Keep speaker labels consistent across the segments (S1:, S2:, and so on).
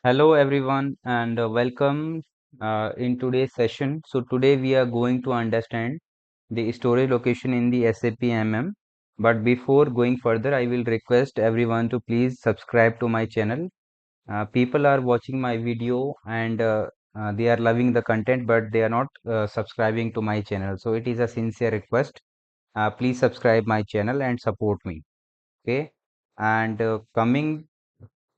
S1: Hello everyone and welcome in today's session. So today we are going to understand the storage location in the SAP MM. But before going further, I will request everyone to please subscribe to my channel. People are watching my video and they are loving the content, but they are not subscribing to my channel. So it is a sincere request. Please subscribe my channel and support me. Okay. And coming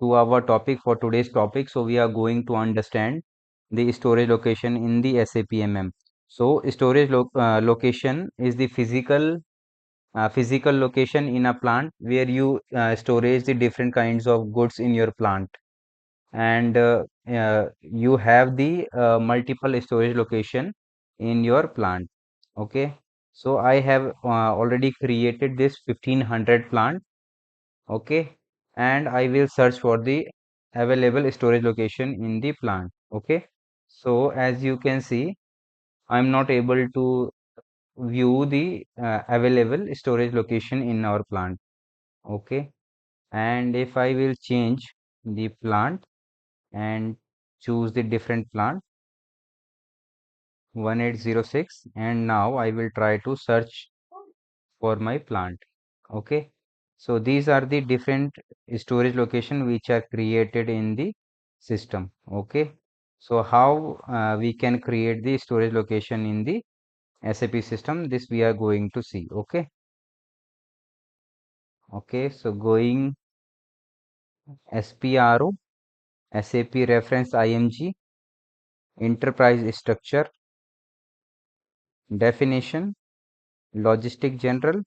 S1: to our topic for today's topic. So we are going to understand the storage location in the SAP MM. So storage location is the physical location in a plant where you storage the different kinds of goods in your plant, and you have the multiple storage location in your plant. Okay, so I have already created this 1500 plant. Okay, and I will search for the available storage location in the plant. Okay, so as you can see, I'm not able to view the available storage location in our plant. Okay, and if I will change the plant and choose the different plant 1806, and now I will try to search for my plant. Okay, so these are the different storage location which are created in the system. Okay, so how we can create the storage location in the SAP system, this we are going to see. Okay, so going SPRO, SAP Reference IMG, enterprise structure, definition, logistic general,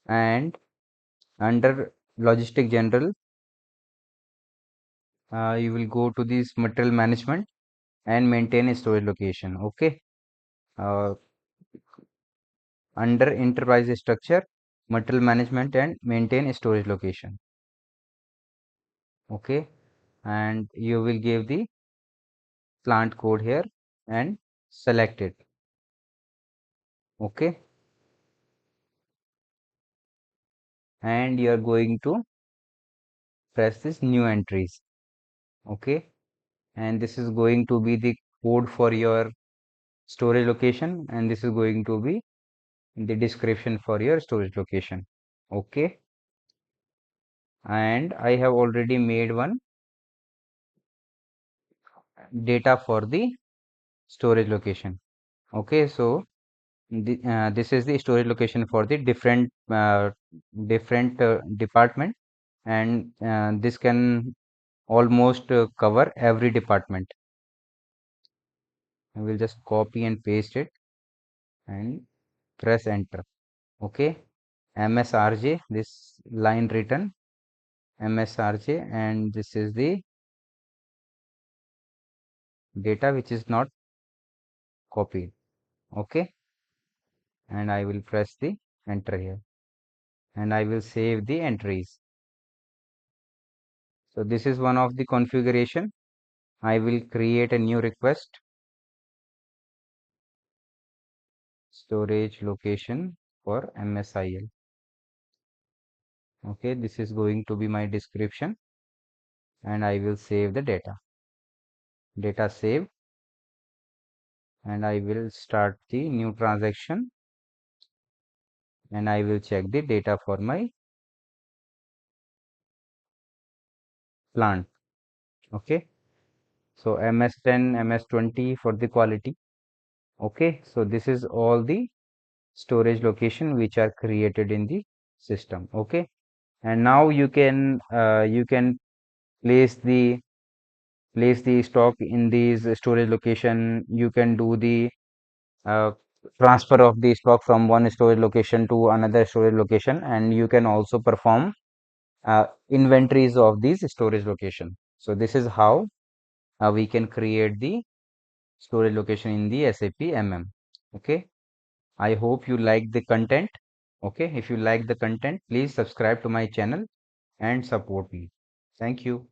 S1: and under logistic general, you will go to this material management and maintain a storage location. Okay, uh, under enterprise structure, material management and maintain a storage location. Okay, and you will give the plant code here and select it. Okay, and you are going to press this new entries. Okay, and this is going to be the code for your storage location, and this is going to be the description for your storage location. Okay, and I have already made one data for the storage location. Okay, so this is the storage location for the different department, and this can almost cover every department. I will just copy and paste it and press enter. Okay, MSRJ, this line written MSRJ, and this is the data which is not copied. Okay, and I will press the enter here, and I will save the entries. So this is one of the configuration. I will create a new request, storage location for MSIL. Okay, this is going to be my description, and I will save the data save, and I will start the new transaction, and I will check the data for my plant. Okay, so MS10, MS20 for the quality. Okay, so this is all the storage location which are created in the system. Okay, and now you can place the stock in these storage location. You can do the uh, transfer of the stock from one storage location to another storage location, and you can also perform inventories of these storage location. So this is how we can create the storage location in the SAP MM. Okay, I hope you like the content. Okay, if you like the content, please subscribe to my channel and support me. Thank you.